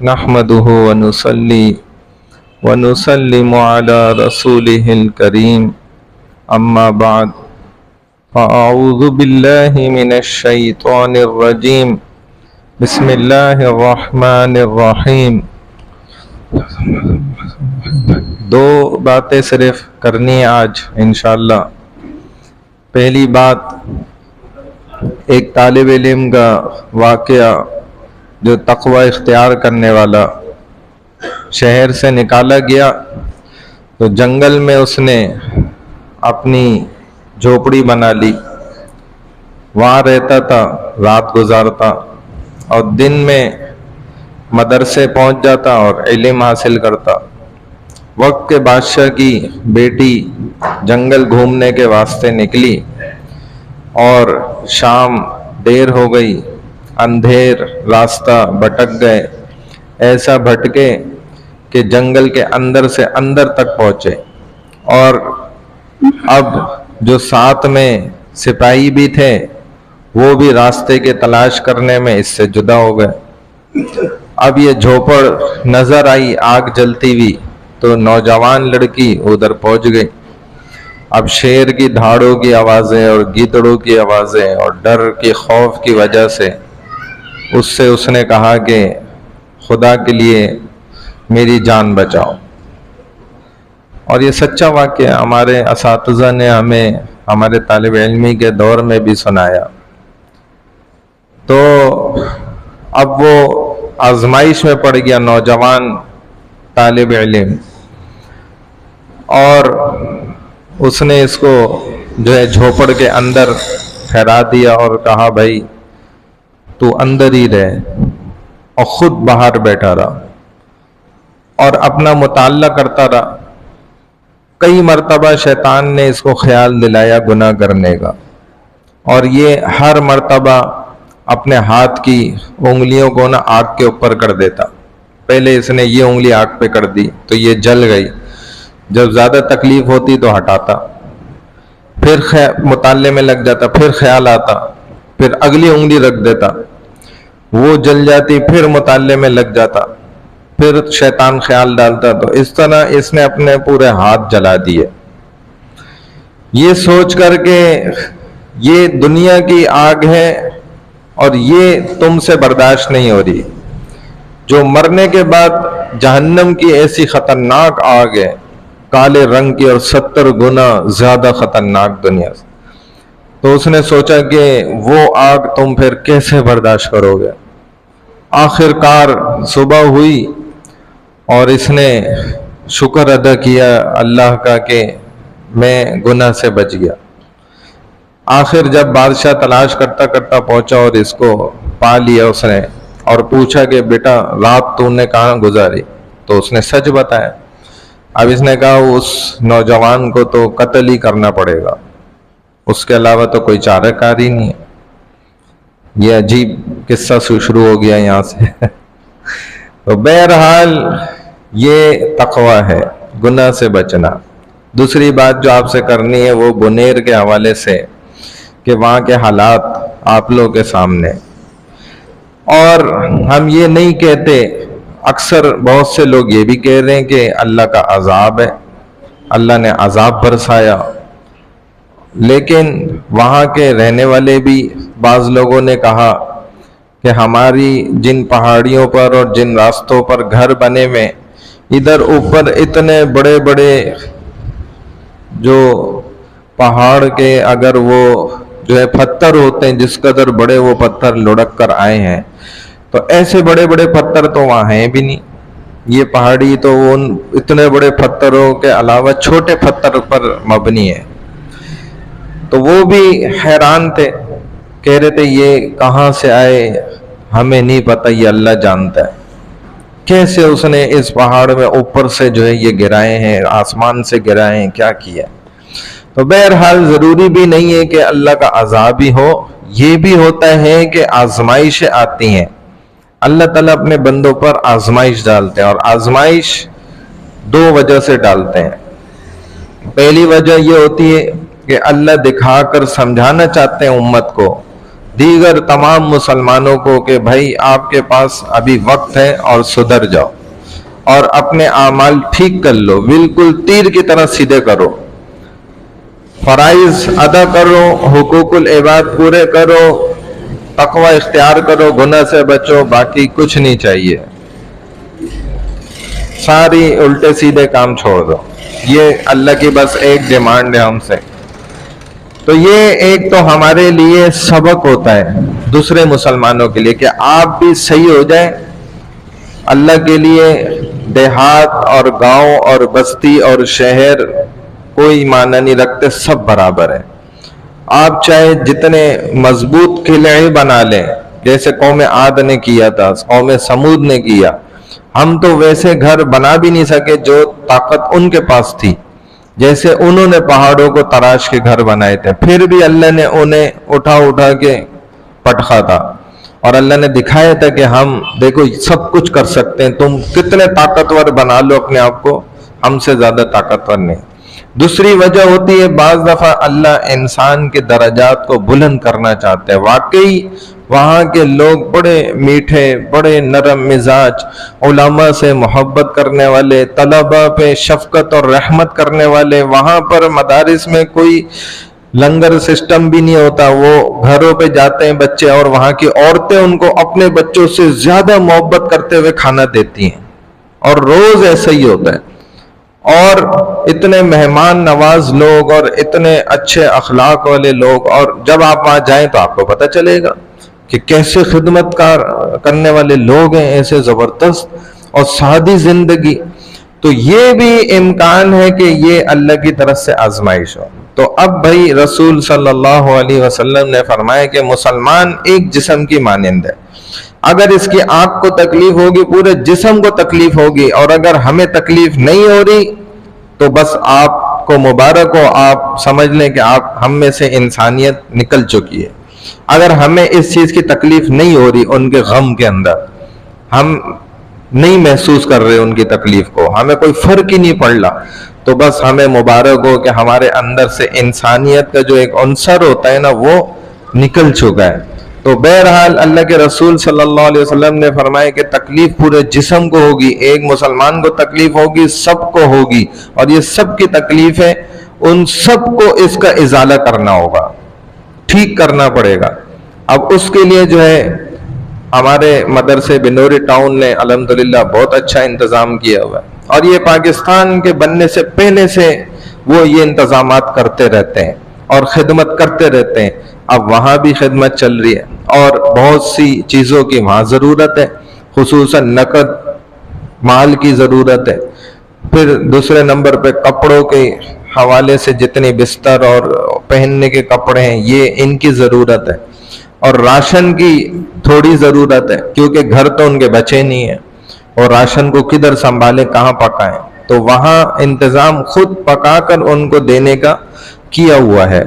نحمده ونصلي ونسلم على رسوله الكريم أما بعد فأعوذ بالله من الشيطان الرجيم بسم الله الرحمن الرحیم۔ دو باتیں صرف کرنی ہے آج انشاءاللہ۔ پہلی بات، ایک طالب علم کا واقعہ جو تقوی اختیار کرنے والا شہر سے نکالا گیا تو جنگل میں اس نے اپنی جھوپڑی بنا لی، وہاں رہتا تھا، رات گزارتا اور دن میں مدرسے پہنچ جاتا اور علم حاصل کرتا۔ وقت کے بادشاہ کی بیٹی جنگل گھومنے کے واسطے نکلی اور شام دیر ہو گئی، اندھیر راستہ بھٹک گئے، ایسا بھٹکے کہ جنگل کے اندر سے اندر تک پہنچے، اور اب جو ساتھ میں سپاہی بھی تھے وہ بھی راستے کے تلاش کرنے میں اس سے جدا ہو گئے۔ اب یہ جھوپڑ نظر آئی آگ جلتی ہوئی تو نوجوان لڑکی ادھر پہنچ گئی۔ اب شیر کی دھاڑوں کی آوازیں اور گیدڑوں کی آوازیں اور ڈر کی خوف کی وجہ سے اس نے کہا کہ خدا کے لیے میری جان بچاؤ۔ اور یہ سچا واقعہ ہمارے اساتذہ نے ہمیں ہمارے طالب علمی کے دور میں بھی سنایا۔ تو اب وہ آزمائش میں پڑ گیا نوجوان طالب علم، اور اس نے اس کو جو ہے جھوپڑ کے اندر ٹھہرا دیا اور کہا بھائی تو اندر ہی رہے، اور خود باہر بیٹھا رہا اور اپنا مطالعہ کرتا رہا۔ کئی مرتبہ شیطان نے اس کو خیال دلایا گناہ کرنے کا، اور یہ ہر مرتبہ اپنے ہاتھ کی انگلیوں کو آگ کے اوپر کر دیتا۔ پہلے اس نے یہ انگلی آگ پہ کر دی تو یہ جل گئی، جب زیادہ تکلیف ہوتی تو ہٹاتا، پھر مطالعے میں لگ جاتا، پھر خیال آتا، پھر اگلی انگلی رکھ دیتا، وہ جل جاتی، پھر مطالعے میں لگ جاتا، پھر شیطان خیال ڈالتا، تو اس طرح اس نے اپنے پورے ہاتھ جلا دیے، یہ سوچ کر کہ یہ دنیا کی آگ ہے اور یہ تم سے برداشت نہیں ہو رہی، جو مرنے کے بعد جہنم کی ایسی خطرناک آگ ہے، کالے رنگ کی اور 70 گنا زیادہ خطرناک دنیا سے، تو اس نے سوچا کہ وہ آگ تم پھر کیسے برداشت کرو گے۔ آخر کار صبح ہوئی اور اس نے شکر ادا کیا اللہ کا کہ میں گناہ سے بچ گیا۔ آخر جب بادشاہ تلاش کرتا کرتا پہنچا اور اس کو پا لیا اس نے، اور پوچھا کہ بیٹا رات تو نے کہاں گزاری، تو اس نے سچ بتایا۔ اب اس نے کہا اس نوجوان کو تو قتل ہی کرنا پڑے گا، اس کے علاوہ تو کوئی چارہ کار ہی نہیں ہے۔ یہ عجیب قصہ شروع ہو گیا یہاں سے۔ تو بہرحال یہ تقوی ہے، گناہ سے بچنا۔ دوسری بات جو آپ سے کرنی ہے وہ بنیر کے حوالے سے کہ وہاں کے حالات آپ لوگوں کے سامنے، اور ہم یہ نہیں کہتے، اکثر بہت سے لوگ یہ بھی کہہ رہے ہیں کہ اللہ کا عذاب ہے، اللہ نے عذاب برسایا، لیکن وہاں کے رہنے والے بھی بعض لوگوں نے کہا کہ ہماری جن پہاڑیوں پر اور جن راستوں پر گھر بنے ہوئے، ادھر اوپر اتنے بڑے بڑے جو پہاڑ کے اگر وہ جو ہے پتھر ہوتے ہیں، جس قدر بڑے وہ پتھر لڑک کر آئے ہیں، تو ایسے بڑے بڑے پتھر تو وہاں ہیں بھی نہیں۔ یہ پہاڑی تو ان اتنے بڑے پتھروں کے علاوہ چھوٹے پتھر پر مبنی ہے۔ تو وہ بھی حیران تھے، کہہ رہے تھے یہ کہاں سے آئے ہمیں نہیں پتہ، یہ اللہ جانتا ہے، کیسے اس نے اس پہاڑ میں اوپر سے جو ہے یہ گرائے ہیں، آسمان سے گرائے ہیں، کیا کیا۔ تو بہرحال ضروری بھی نہیں ہے کہ اللہ کا عذاب ہی ہو، یہ بھی ہوتا ہے کہ آزمائشیں آتی ہیں، اللہ تعالیٰ اپنے بندوں پر آزمائش ڈالتے ہیں، اور آزمائش دو وجہ سے ڈالتے ہیں۔ پہلی وجہ یہ ہوتی ہے کہ اللہ دکھا کر سمجھانا چاہتے ہیں امت کو دیگر تمام مسلمانوں کو کہ بھائی آپ کے پاس ابھی وقت ہے اور سدھر جاؤ اور اپنے اعمال ٹھیک کر لو، بالکل تیر کی طرح سیدھے کرو، فرائض ادا کرو، حقوق العباد پورے کرو، تقوی اختیار کرو، گناہ سے بچو، باقی کچھ نہیں چاہیے، ساری الٹے سیدھے کام چھوڑ دو۔ یہ اللہ کی بس ایک ڈیمانڈ ہے ہم سے۔ تو یہ ایک تو ہمارے لیے سبق ہوتا ہے دوسرے مسلمانوں کے لیے کہ آپ بھی صحیح ہو جائیں۔ اللہ کے لیے دیہات اور گاؤں اور بستی اور شہر کوئی معنی نہیں رکھتے، سب برابر ہیں۔ آپ چاہے جتنے مضبوط قلعے بنا لیں، جیسے قوم عاد نے کیا تھا، قوم سمود نے کیا، ہم تو ویسے گھر بنا بھی نہیں سکے جو طاقت ان کے پاس تھی، جیسے انہوں نے پہاڑوں کو تراش کے گھر بنائے تھے، پھر بھی اللہ نے انہیں اٹھا کے پٹخا تھا، اور اللہ نے دکھایا تھا کہ ہم دیکھو سب کچھ کر سکتے ہیں، تم کتنے طاقتور بنا لو اپنے آپ کو، ہم سے زیادہ طاقتور نہیں۔ دوسری وجہ ہوتی ہے بعض دفعہ اللہ انسان کے درجات کو بلند کرنا چاہتے ہیں۔ واقعی وہاں کے لوگ بڑے میٹھے، بڑے نرم مزاج، علماء سے محبت کرنے والے، طلباء پہ شفقت اور رحمت کرنے والے، وہاں پر مدارس میں کوئی لنگر سسٹم بھی نہیں ہوتا، وہ گھروں پہ جاتے ہیں بچے اور وہاں کی عورتیں ان کو اپنے بچوں سے زیادہ محبت کرتے ہوئے کھانا دیتی ہیں، اور روز ایسا ہی ہوتا ہے۔ اور اتنے مہمان نواز لوگ اور اتنے اچھے اخلاق والے لوگ، اور جب آپ وہاں جائیں تو آپ کو پتہ چلے گا کہ کیسے خدمت کرنے والے لوگ ہیں، ایسے زبردست اور سادی زندگی۔ تو یہ بھی امکان ہے کہ یہ اللہ کی طرف سے آزمائش ہو۔ تو اب بھائی رسول صلی اللہ علیہ وسلم نے فرمایا کہ مسلمان ایک جسم کی مانند ہے، اگر اس کی آنکھ کو تکلیف ہوگی پورے جسم کو تکلیف ہوگی، اور اگر ہمیں تکلیف نہیں ہو رہی تو بس آپ کو مبارک ہو، آپ سمجھ لیں کہ آپ ہم میں سے انسانیت نکل چکی ہے۔ اگر ہمیں اس چیز کی تکلیف نہیں ہو رہی، ان کے غم کے اندر ہم نہیں محسوس کر رہے ان کی تکلیف کو، ہمیں کوئی فرق ہی نہیں پڑ رہا، تو بس ہمیں مبارک ہو کہ ہمارے اندر سے انسانیت کا جو ایک عنصر ہوتا ہے نا وہ نکل چکا ہے۔ تو بہرحال اللہ کے رسول صلی اللہ علیہ وسلم نے فرمایا کہ تکلیف پورے جسم کو ہوگی، ایک مسلمان کو تکلیف ہوگی، سب کو ہوگی، اور یہ سب کی تکلیف ہے، ان سب کو اس کا ازالہ کرنا ہوگا، ٹھیک کرنا پڑے گا۔ اب اس کے لیے جو ہے ہمارے مدرسے بنوری ٹاؤن نے الحمدللہ بہت اچھا انتظام کیا ہوا ہے، اور یہ پاکستان کے بننے سے پہلے سے وہ یہ انتظامات کرتے رہتے ہیں اور خدمت کرتے رہتے ہیں۔ اب وہاں بھی خدمت چل رہی ہے، اور بہت سی چیزوں کی وہاں ضرورت ہے، خصوصاً نقد مال کی ضرورت ہے۔ پھر دوسرے نمبر پہ کپڑوں کے حوالے سے جتنے بستر اور پہننے کے کپڑے ہیں یہ ان کی ضرورت ہے، اور راشن کی تھوڑی ضرورت ہے، کیونکہ گھر تو ان کے بچے نہیں ہیں، اور راشن کو کدھر سنبھالیں، کہاں پکائیں، تو وہاں انتظام خود پکا کر ان کو دینے کا کیا ہوا ہے۔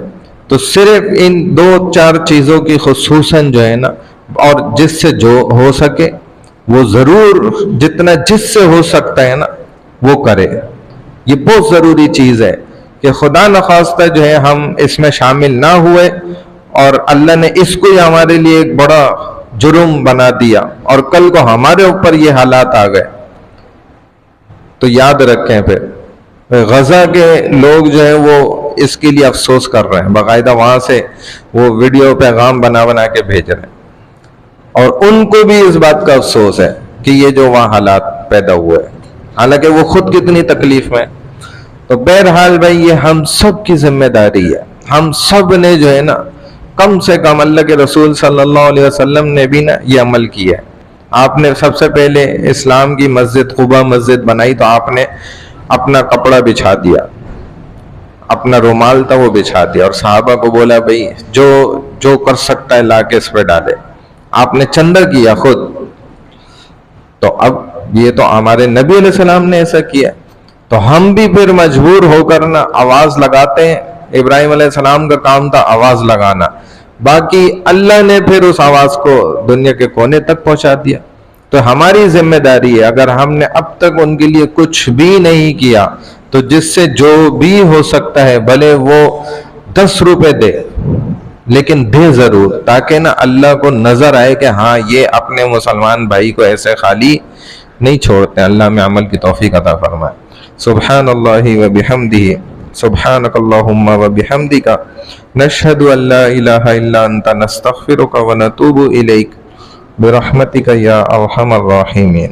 تو صرف ان دو چار چیزوں کی خصوصاً جو ہے نا، اور جس سے جو ہو سکے وہ ضرور، جتنا جس سے ہو سکتا ہے نا وہ کرے۔ یہ بہت ضروری چیز ہے کہ خدا نخواستہ جو ہے ہم اس میں شامل نہ ہوئے، اور اللہ نے اس کو ہی ہمارے لیے ایک بڑا جرم بنا دیا، اور کل کو ہمارے اوپر یہ حالات آ گئے تو یاد رکھیں۔ پھر غزہ کے لوگ جو ہیں وہ اس کے لیے افسوس کر رہے ہیں، باقاعدہ وہاں سے وہ ویڈیو پیغام بنا کے بھیج رہے ہیں، اور ان کو بھی اس بات کا افسوس ہے کہ یہ جو وہاں حالات پیدا ہوئے ہیں، حالانکہ وہ خود کتنی تکلیف میں۔ تو بہرحال بھائی یہ ہم سب کی ذمہ داری ہے، ہم سب نے جو ہے نا کم سے کم، اللہ کے رسول صلی اللہ علیہ وسلم نے بھی نا یہ عمل کیا ہے۔ آپ نے سب سے پہلے اسلام کی مسجد قباء مسجد بنائی تو آپ نے اپنا کپڑا بچھا دیا، اپنا رومال تھا وہ بچھا دیا، اور صحابہ کو بولا بھائی جو کر سکتا ہے لا کے اس پہ ڈالے۔ آپ نے چندہ کیا خود، تو اب یہ تو ہمارے نبی علیہ السلام نے ایسا کیا، تو ہم بھی پھر مجبور ہو کر نا آواز لگاتے ہیں۔ ابراہیم علیہ السلام کا کام تھا آواز لگانا، باقی اللہ نے پھر اس آواز کو دنیا کے کونے تک پہنچا دیا۔ تو ہماری ذمہ داری ہے، اگر ہم نے اب تک ان کے لیے کچھ بھی نہیں کیا تو جس سے جو بھی ہو سکتا ہے، بھلے وہ 10 روپے دے، لیکن دے ضرور، تاکہ نا اللہ کو نظر آئے کہ ہاں یہ اپنے مسلمان بھائی کو ایسے خالی نہیں چھوڑتے۔ اللہ میں عمل کی توفیق عطا فرمائے۔ سبحان اللہ و بحمدہ، سبحانک اللہم و بحمدک، نشہد ان لا الہ الا انت، نستغفرک و نتوب الیک، برحمتک یا ارحم الراحمین۔